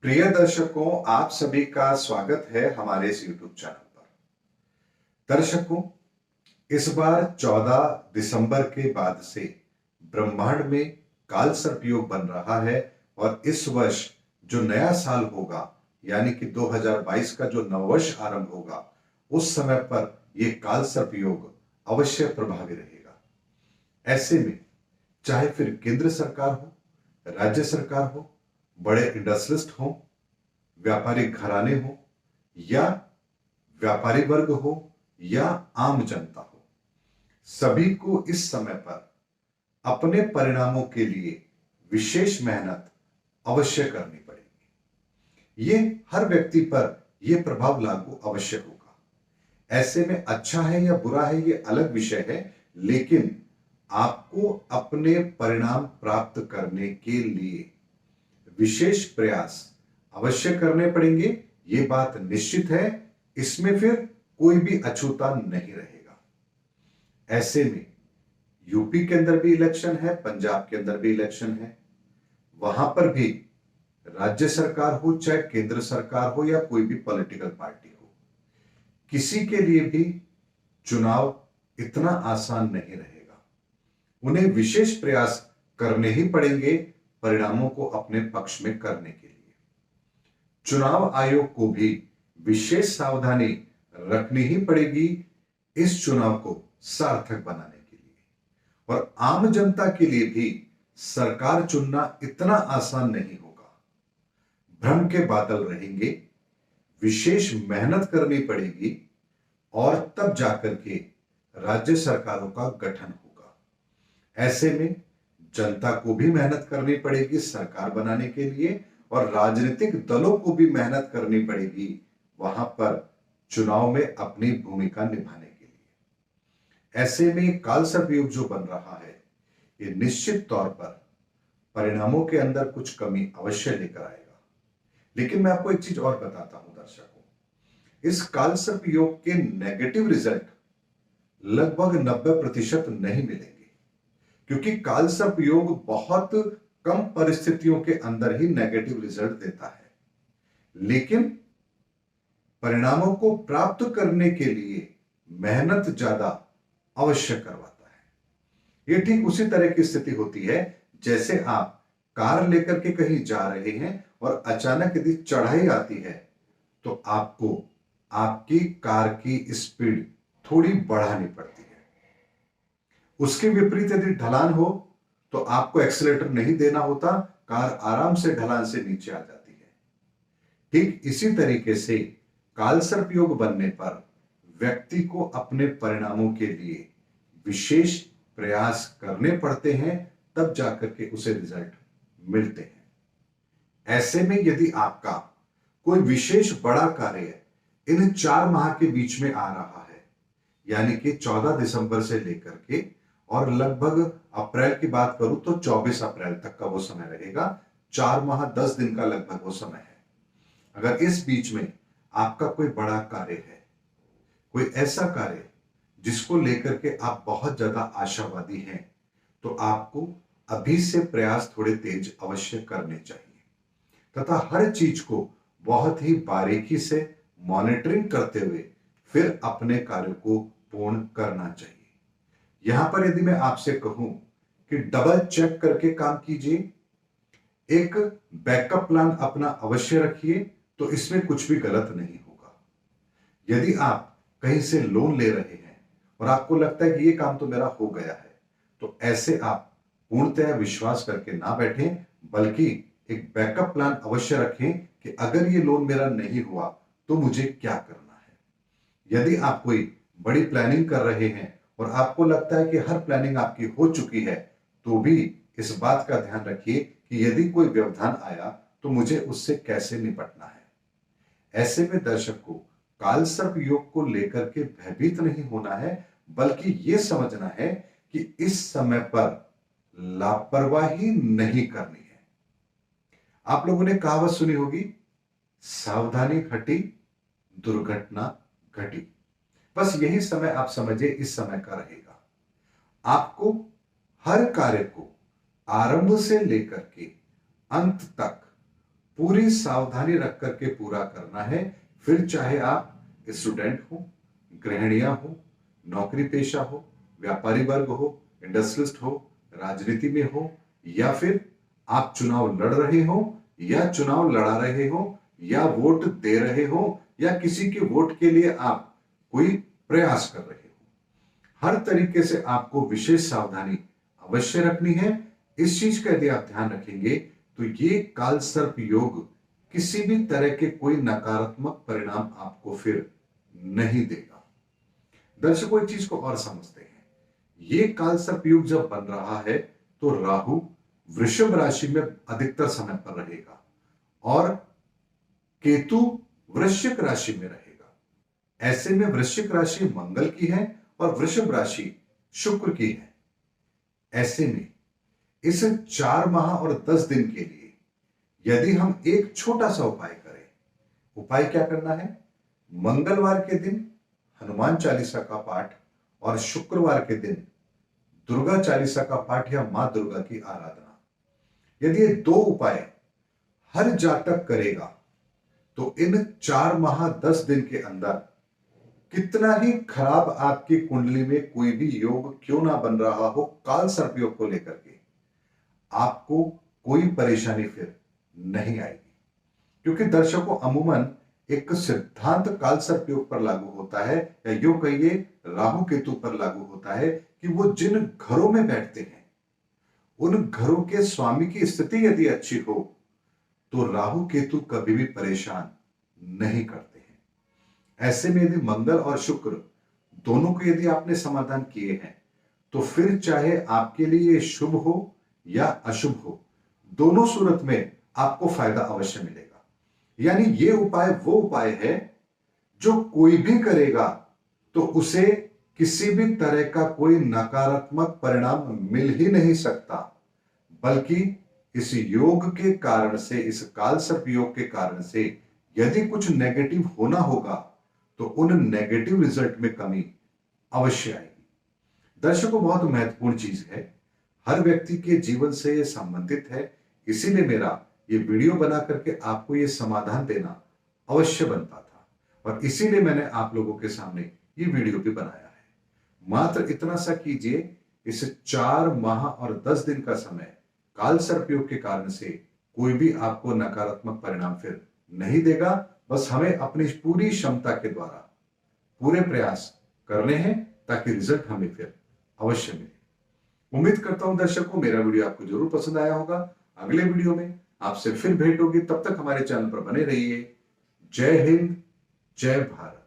प्रिय दर्शकों, आप सभी का स्वागत है हमारे इस YouTube चैनल पर। दर्शकों, इस बार 14 दिसंबर के बाद से ब्रह्मांड में काल सर्प योग बन रहा है और इस वर्ष जो नया साल होगा यानी कि 2022 का जो नववर्ष आरंभ होगा, उस समय पर यह काल सर्प योग अवश्य प्रभावी रहेगा। ऐसे में चाहे फिर केंद्र सरकार हो, राज्य सरकार हो, बड़े इंडस्ट्रियलिस्ट हो, व्यापारिक घराने हो या व्यापारी वर्ग हो या आम जनता हो, सभी को इस समय पर अपने परिणामों के लिए विशेष मेहनत अवश्य करनी पड़ेगी। ये हर व्यक्ति पर यह प्रभाव लागू अवश्य होगा। ऐसे में अच्छा है या बुरा है ये अलग विषय है, लेकिन आपको अपने परिणाम प्राप्त करने के लिए विशेष प्रयास अवश्य करने पड़ेंगे। ये बात निश्चित है, इसमें फिर कोई भी अछूता नहीं रहेगा। ऐसे में यूपी के अंदर भी इलेक्शन है, पंजाब के अंदर भी इलेक्शन है, वहां पर भी राज्य सरकार हो चाहे केंद्र सरकार हो या कोई भी पॉलिटिकल पार्टी हो, किसी के लिए भी चुनाव इतना आसान नहीं रहेगा। उन्हें विशेष प्रयास करने ही पड़ेंगे परिणामों को अपने पक्ष में करने के लिए। चुनाव आयोग को भी विशेष सावधानी रखनी ही पड़ेगी इस चुनाव को सार्थक बनाने के लिए। और आम जनता के लिए भी सरकार चुनना इतना आसान नहीं होगा। भ्रम के बादल रहेंगे, विशेष मेहनत करनी पड़ेगी और तब जाकर के राज्य सरकारों का गठन होगा। ऐसे में जनता को भी मेहनत करनी पड़ेगी सरकार बनाने के लिए और राजनीतिक दलों को भी मेहनत करनी पड़ेगी वहां पर चुनाव में अपनी भूमिका निभाने के लिए। ऐसे में काल सर्प योग जो बन रहा है, ये निश्चित तौर पर परिणामों के अंदर कुछ कमी अवश्य लेकर आएगा। लेकिन मैं आपको एक चीज और बताता हूं दर्शकों, इस काल सर्प योग के नेगेटिव रिजल्ट लगभग 90% नहीं मिलेंगे, क्योंकि काल सर्प योग बहुत कम परिस्थितियों के अंदर ही नेगेटिव रिजल्ट देता है, लेकिन परिणामों को प्राप्त करने के लिए मेहनत ज्यादा अवश्य करवाता है। यह ठीक उसी तरह की स्थिति होती है जैसे आप कार लेकर के कहीं जा रहे हैं और अचानक यदि चढ़ाई आती है तो आपको आपकी कार की स्पीड थोड़ी बढ़ानी पड़ती है। उसके विपरीत यदि ढलान हो तो आपको एक्सीलेटर नहीं देना होता, कार आराम से ढलान से नीचे आ जाती है। ठीक इसी तरीके से काल सर्प योग बनने पर व्यक्ति को अपने परिणामों के लिए विशेष प्रयास करने पड़ते हैं, तब जाकर के उसे रिजल्ट मिलते हैं। ऐसे में यदि आपका कोई विशेष बड़ा कार्य इन 4 माह के बीच में आ रहा है, यानी कि 14 दिसंबर से लेकर के और लगभग अप्रैल की बात करूं तो 24 अप्रैल तक का वो समय रहेगा, 4 माह 10 दिन का लगभग वो समय है। अगर इस बीच में आपका कोई बड़ा कार्य है, कोई ऐसा कार्य जिसको लेकर के आप बहुत ज्यादा आशावादी हैं, तो आपको अभी से प्रयास थोड़े तेज अवश्य करने चाहिए तथा हर चीज को बहुत ही बारीकी से मॉनिटरिंग करते हुए फिर अपने कार्य को पूर्ण करना चाहिए। यहां पर यदि मैं आपसे कहूं कि डबल चेक करके काम कीजिए, एक बैकअप प्लान अपना अवश्य रखिए, तो इसमें कुछ भी गलत नहीं होगा। यदि आप कहीं से लोन ले रहे हैं और आपको लगता है कि यह काम तो मेरा हो गया है, तो ऐसे आप पूर्णतः विश्वास करके ना बैठें, बल्कि एक बैकअप प्लान अवश्य रखें कि अगर ये लोन मेरा नहीं हुआ तो मुझे क्या करना है। यदि आप कोई बड़ी प्लानिंग कर रहे हैं और आपको लगता है कि हर प्लानिंग आपकी हो चुकी है, तो भी इस बात का ध्यान रखिए कि यदि कोई व्यवधान आया तो मुझे उससे कैसे निपटना है। ऐसे में दर्शक को काल सर्प योग को लेकर के भयभीत नहीं होना है, बल्कि यह समझना है कि इस समय पर लापरवाही नहीं करनी है। आप लोगों ने कहावत सुनी होगी, सावधानी हटी दुर्घटना घटी। बस यही समय आप समझिए इस समय का रहेगा। आपको हर कार्य को आरंभ से लेकर के अंत तक पूरी सावधानी रख करके पूरा करना है। फिर चाहे आप स्टूडेंट हो, गृहिणियां हो, नौकरी पेशा हो, व्यापारी वर्ग हो, इंडस्ट्रियलिस्ट हो, राजनीति में हो, या फिर आप चुनाव लड़ रहे हो या चुनाव लड़ा रहे हो या वोट दे रहे हो या किसी के वोट के लिए आप कोई प्रयास कर रहे हो, हर तरीके से आपको विशेष सावधानी अवश्य रखनी है। इस चीज का यदि आप ध्यान रखेंगे तो ये काल सर्प योग किसी भी तरह के कोई नकारात्मक परिणाम आपको फिर नहीं देगा। दर्शकों, एक चीज को और समझते हैं, ये काल सर्प योग जब बन रहा है तो राहु वृषभ राशि में अधिकतर समय पर रहेगा और केतु वृश्चिक राशि में रहेगा। ऐसे में वृश्चिक राशि मंगल की है और वृषभ राशि शुक्र की है। ऐसे में इस 4 माह और 10 दिन के लिए यदि हम एक छोटा सा उपाय करें, उपाय क्या करना है? मंगलवार के दिन हनुमान चालीसा का पाठ और शुक्रवार के दिन दुर्गा चालीसा का पाठ या मां दुर्गा की आराधना। यदि ये 2 उपाय हर जातक करेगा तो इन 4 माह 10 दिन के अंदर कितना ही खराब आपकी कुंडली में कोई भी योग क्यों ना बन रहा हो, काल सर्प योग को लेकर के आपको कोई परेशानी फिर नहीं आएगी। क्योंकि दर्शकों, अमूमन एक सिद्धांत काल सर्प योग पर लागू होता है या यूं कहिए राहु केतु पर लागू होता है कि वो जिन घरों में बैठते हैं उन घरों के स्वामी की स्थिति यदि अच्छी हो तो राहु केतु कभी भी परेशान नहीं करते हैं। ऐसे में यदि मंगल और शुक्र दोनों को यदि आपने समाधान किए हैं तो फिर चाहे आपके लिए ये शुभ हो या अशुभ हो, दोनों सूरत में आपको फायदा अवश्य मिलेगा। यानी ये उपाय वो उपाय है जो कोई भी करेगा तो उसे किसी भी तरह का कोई नकारात्मक परिणाम मिल ही नहीं सकता, बल्कि इस योग के कारण से, इस काल सर्प योग के कारण से यदि कुछ नेगेटिव होना होगा तो उन नेगेटिव रिजल्ट में कमी अवश्य आएगी। दर्शकों, बहुत महत्वपूर्ण चीज है, हर व्यक्ति के जीवन से यह संबंधित है, इसीलिए मेरा ये वीडियो बना करके आपको ये समाधान देना अवश्य बनता था और इसीलिए मैंने आप लोगों के सामने ये वीडियो भी बनाया है। मात्र इतना सा कीजिए, इस 4 माह और 10 दिन का समय काल सर्प योग के कारण से कोई भी आपको नकारात्मक परिणाम फिर नहीं देगा। बस हमें अपनी पूरी क्षमता के द्वारा पूरे प्रयास करने हैं ताकि रिजल्ट हमें फिर अवश्य मिले। उम्मीद करता हूं दर्शकों, मेरा वीडियो आपको जरूर पसंद आया होगा। अगले वीडियो में आपसे फिर भेंट होगी, तब तक हमारे चैनल पर बने रहिए। जय हिंद, जय भारत।